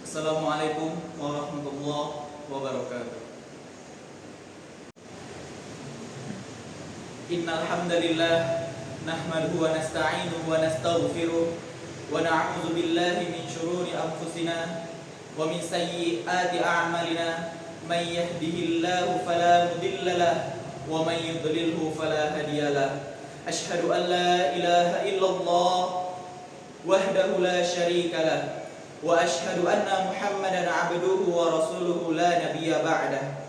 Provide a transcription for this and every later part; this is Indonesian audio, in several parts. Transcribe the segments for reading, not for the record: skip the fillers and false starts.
Assalamualaikum warahmatullahi wabarakatuh. Innal hamdalillah nahmaduhu wa nasta'inuhu wa nastaghfiruh wa na'udzu billahi min shururi anfusina wa min sayyiati a'malina may yahdihillahu fala mudilla lahu wa may yudlilhu fala hadiyalah. Asyhadu an la ilaha illallah wahdahu la syarika lah wa asyhadu anna Muhammadan 'abduhu wa rasuluhu la nabiyya ba'dah.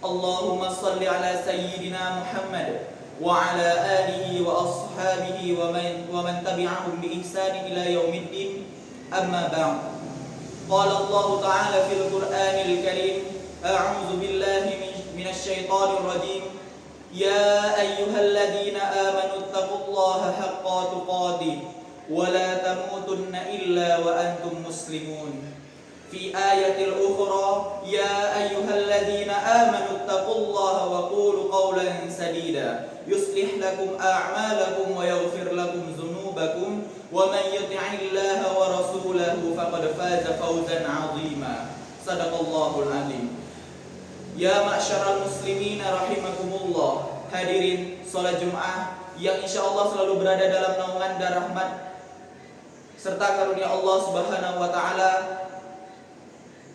Allahumma shalli ala sayyidina Muhammad wa ala alihi wa ashabihi wa man tabi'ahum bi ihsan ila yaumiddin. Amma ba'd. Qala Allah ta'ala fil Qur'anil Karim, a'udzu billahi minasy syaithanir rajim. Ya ayyuhalladzina amanu taqullaha haqqa tuqatih wa la tamutunna illa wa antum muslimun. Fi ayatil ukhra, ya ayyuhalladzina amanu taqullaha wa qulu qawlan sadida yuslih lakum a'malakum wa yaghfir lakum dzunubakum wa man yuti'illaha wa rasulahu faqad faza fawzan 'azima. Shadaqallahul 'azim. Ya ma'syaral muslimin rahimakumullah. Hadirin salat Jumat yang insyaallah selalu berada dalam naungan dan rahmat serta karunia Allah Subhanahu wa taala.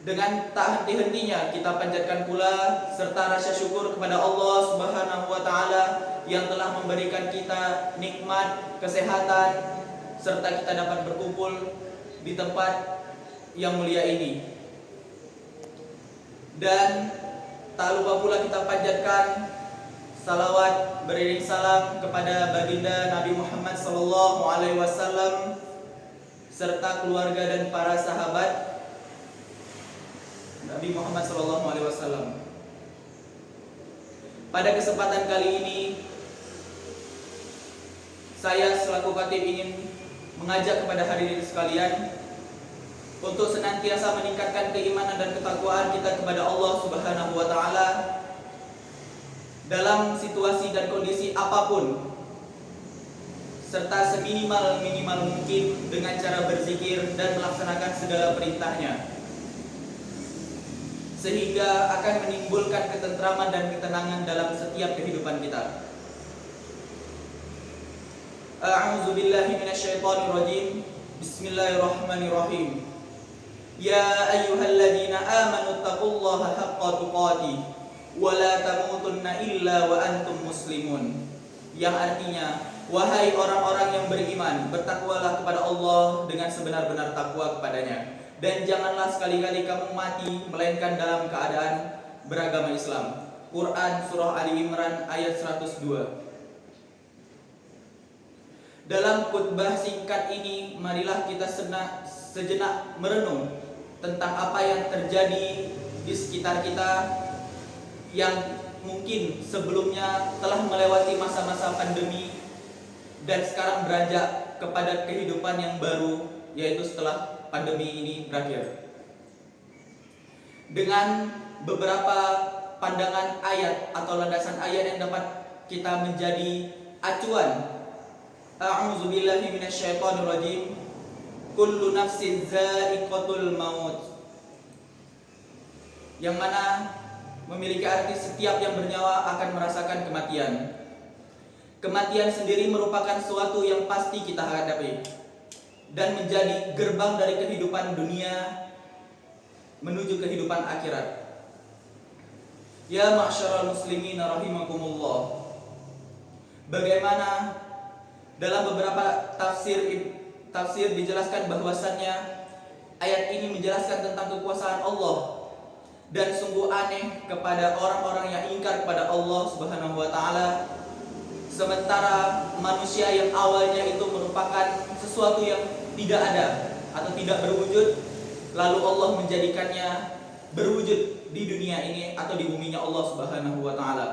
Dengan tak henti-hentinya kita panjatkan pula serta rasa syukur kepada Allah Subhanahu wa taala yang telah memberikan kita nikmat kesehatan serta kita dapat berkumpul di tempat yang mulia ini. Dan tak lupa pula kita panjatkan salawat beriring salam kepada baginda Nabi Muhammad SAW serta keluarga dan para sahabat Nabi Muhammad SAW. Pada kesempatan kali ini, saya selaku khatib ingin mengajak kepada hadirin sekalian untuk senantiasa meningkatkan keimanan dan ketakwaan kita kepada Allah Subhanahu wa taala dalam situasi dan kondisi apapun, serta seminimal mungkin dengan cara berzikir dan melaksanakan segala perintahnya, sehingga akan menimbulkan ketentraman dan ketenangan dalam setiap kehidupan kita. A'udzu billahi minasyaitonir rajim. Bismillahirrahmanirrahim. Ya ayyuhalladzina amanu taqullaha haqqa tuqatih wa la tamutunna illa wa antum muslimun. Yang artinya, wahai orang-orang yang beriman, bertakwalah kepada Allah dengan sebenar-benar takwa kepadanya, dan janganlah sekali-kali kamu mati melainkan dalam keadaan beragama Islam. Quran Surah Ali Imran ayat 102. Dalam khutbah singkat ini, marilah kita sejenak merenung tentang apa yang terjadi di sekitar kita yang mungkin sebelumnya telah melewati masa-masa pandemi dan sekarang beranjak kepada kehidupan yang baru, yaitu setelah pandemi ini berakhir. Dengan beberapa pandangan ayat atau landasan ayat yang dapat kita menjadi acuan. A'udzu billahi minasyaitonir rajim. Kullu nafsin za'iqatul maut. Yang mana memiliki arti setiap yang bernyawa akan merasakan kematian. Kematian sendiri merupakan suatu yang pasti kita hadapi dan menjadi gerbang dari kehidupan dunia menuju kehidupan akhirat. Ya ma'syaral muslimin rahimakumullah. Bagaimana dalam beberapa tafsir dijelaskan bahwasannya ayat ini menjelaskan tentang kekuasaan Allah, dan sungguh aneh kepada orang-orang yang ingkar kepada Allah Subhanahu wa taala, sementara manusia yang awalnya itu merupakan sesuatu yang tidak ada atau tidak berwujud, lalu Allah menjadikannya berwujud di dunia ini atau di buminya Allah Subhanahu wa taala.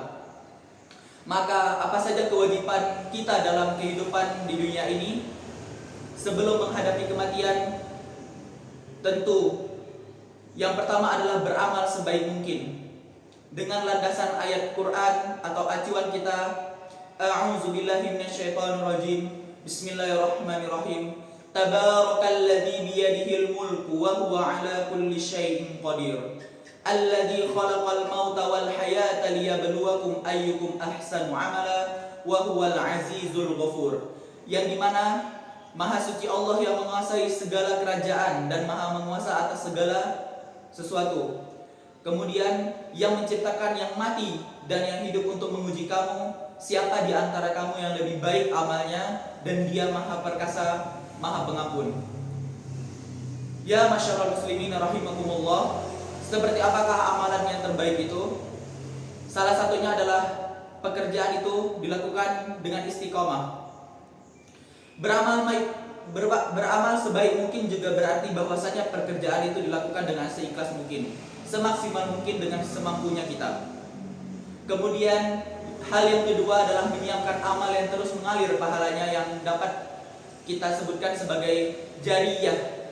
Maka apa saja kewajiban kita dalam kehidupan di dunia ini sebelum menghadapi kematian? Tentu yang pertama adalah beramal sebaik mungkin dengan landasan ayat Quran atau acuan kita. A'udzu billahi minasyaitonir rajim. Bismillahirrahmanirrahim. Tabarakalladzi biyadihil mulku wa huwa ala kulli syai'in qadir. Alladzi khalaqal mauta wal hayata liyabluwakum ayyukum ahsanu amala wa huwal azizul ghafur. Yang dimana Maha suci Allah yang menguasai segala kerajaan dan maha menguasa atas segala sesuatu. Kemudian yang menciptakan yang mati dan yang hidup untuk menguji kamu, siapa di antara kamu yang lebih baik amalnya, dan Dia maha perkasa, maha pengampun. Ya masyarul muslimin rahimakumullah, seperti apakah amalan yang terbaik itu? Salah satunya adalah pekerjaan itu dilakukan dengan istiqomah. Beramal sebaik mungkin juga berarti bahwasanya pekerjaan itu dilakukan dengan seikhlas mungkin, semaksimal mungkin dengan semampunya kita. Kemudian hal yang kedua adalah menyiapkan amal yang terus mengalir pahalanya, yang dapat kita sebutkan sebagai jariyah.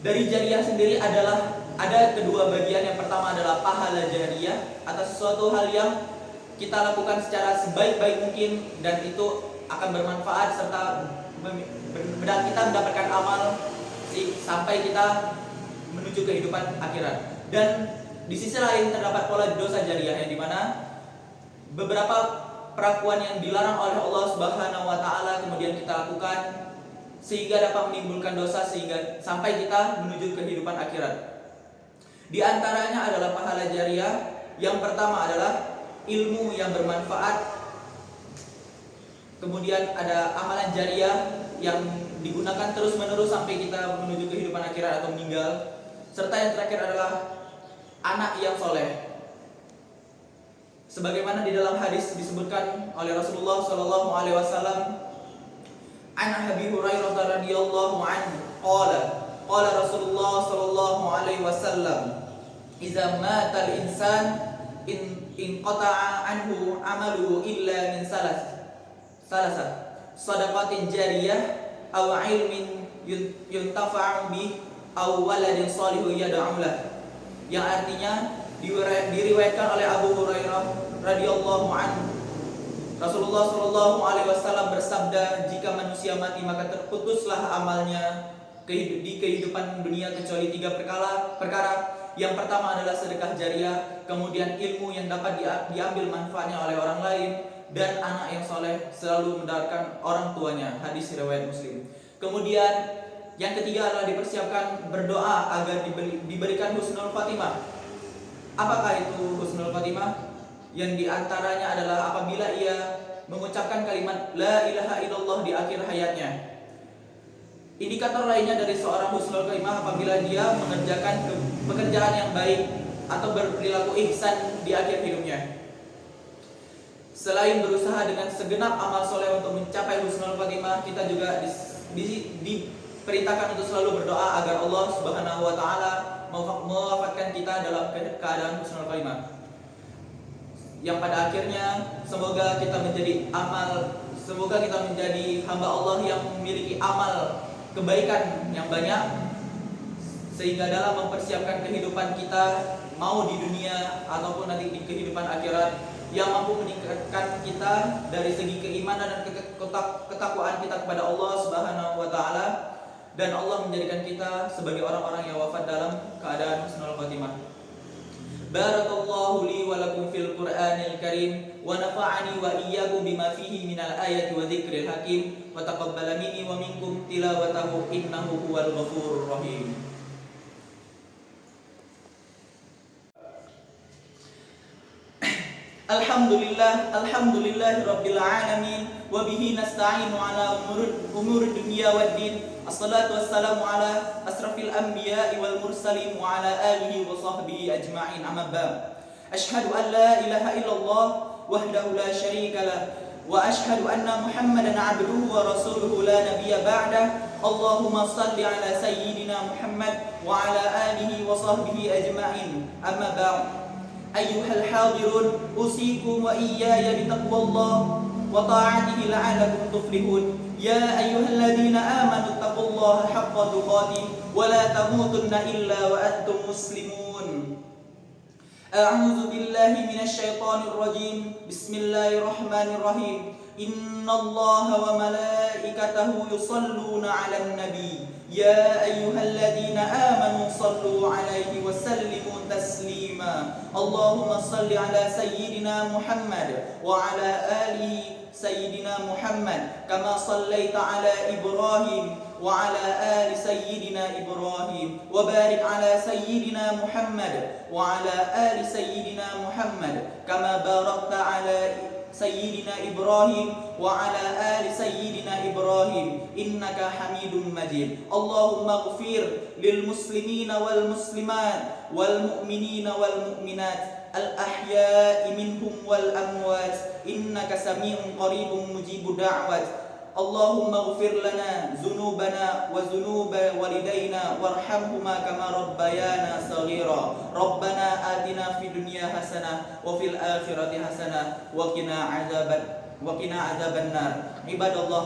Dari jariyah sendiri adalah ada kedua bagian. Yang pertama adalah pahala jariyah atas sesuatu hal yang kita lakukan secara sebaik-baik mungkin dan itu akan bermanfaat serta kita mendapatkan amal sampai kita menuju kehidupan akhirat. Dan di sisi lain terdapat pola dosa jariyah, yang dimana beberapa perlakuan yang dilarang oleh Allah Subhanahu wa taala kemudian kita lakukan sehingga dapat menimbulkan dosa sehingga sampai kita menuju kehidupan akhirat. Di antaranya adalah pahala jariyah. Yang pertama adalah ilmu yang bermanfaat. Kemudian ada amalan jariyah yang digunakan terus-menerus sampai kita menuju kehidupan akhirat atau meninggal. Serta yang terakhir adalah anak yang soleh. Sebagaimana di dalam hadis disebutkan oleh Rasulullah sallallahu alaihi wasallam, an Abi Hurairah radhiyallahu anhu qala Rasulullah sallallahu alaihi wasallam, idza mata al-insan in qata'a anhu amaluhu illa min salasa sadaqatin jariyah aw ilmin yuntafa'u bih aw waladin shalihun yad'u lah. Yang artinya diriwayatkan oleh Abu Hurairah radhiyallahu anhu, Rasulullah sallallahu alaihi wasallam bersabda, jika manusia mati maka terputuslah amalnya di kehidupan dunia kecuali 3 perkara. Yang pertama adalah sedekah jariyah, kemudian ilmu yang dapat diambil manfaatnya oleh orang lain, dan anak yang soleh selalu mendoakan orang tuanya. Hadis riwayat Muslim. Kemudian yang ketiga adalah dipersiapkan berdoa agar diberikan husnul khatimah. Apakah itu husnul khatimah? Yang diantaranya adalah apabila ia mengucapkan kalimat la ilaha illallah di akhir hayatnya. Indikator lainnya dari seorang husnul khatimah apabila dia mengerjakan pekerjaan yang baik atau berperilaku ihsan di akhir hidupnya. Selain berusaha dengan segenap amal soleh untuk mencapai husnul khatimah, kita juga diperintahkan untuk selalu berdoa agar Allah Subhanahu wa taala mewafatkan kita dalam keadaan husnul khatimah. Yang pada akhirnya semoga kita menjadi hamba Allah yang memiliki amal kebaikan yang banyak, sehingga dalam mempersiapkan kehidupan kita mau di dunia ataupun nanti di kehidupan akhirat, yang mampu meningkatkan kita dari segi keimanan dan ketakwaan kita kepada Allah Subhanahu wa taala, dan Allah menjadikan kita sebagai orang-orang yang wafat dalam keadaan husnul khatimah. Barakallahu li wa lakum fil Qur'anil Karim wa nafa'ani wa iyyakum bima fihi minal ayati wa dzikril hakim wa taqabbala minni wa minkum tilawatahu innahu huwal ghafurur rahim. Alhamdulillah rabbil alamin wa bihi nasta'inu ala umuri dunya waddin. Assalatu wassalamu ala asrafil anbiya'i wal mursalin wa ala alihi wa sahbihi ajma'in, amma ba'd. Ashhadu an la ilaha illallah wahdahu la syarika lah wa ashhadu anna Muhammadan 'abduhu wa rasuluhu la nabiyya ba'dah. Allahumma shalli ala sayyidina Muhammad wa ala alihi wa sahbihi ajma'in, amma ba'd. Ayyuhal hadirun, usikum wa iyaya bitaqwallah wa ta'atihi la'alakum tuflihun. Ya ayyuhalladzina amanu taqullaha haqqa tuqatih wa la tamutunna illa wa antum muslimun. A'udzu billahi minasy syaithanir rajim. Bismillahirrahmanirrahim. innallaha wa malaikatahu yusalluna 'alan nabi ya ayyuhalladzina amanu sallu 'alaihi wa sallimu taslima. Allahumma salli 'ala sayyidina Muhammad wa 'ala ali sayyidina Muhammad kama sallaita 'ala Ibrahim wa 'ala ali sayyidina Ibrahim wa barik 'ala sayyidina Muhammad wa 'ala ali sayyidina Muhammad kama barakta 'ala sayyidina Ibrahim wa 'ala ali sayyidina Ibrahim innaka Hamidum Majid. Allahumma ighfir lil muslimina wal muslimat wal mu'minina wal mu'minat al ahya'i minhum wal amwat innaka sami'un qaribun mujibud da'wat. Allahumma ighfir lana dzunubana wa dzunuba walidayna warhamhuma kama rabbayana shaghira. Rabbana atina fid dunya hasanah wa fil akhirati hasanah wa qina adzaban nar. Ibadallah,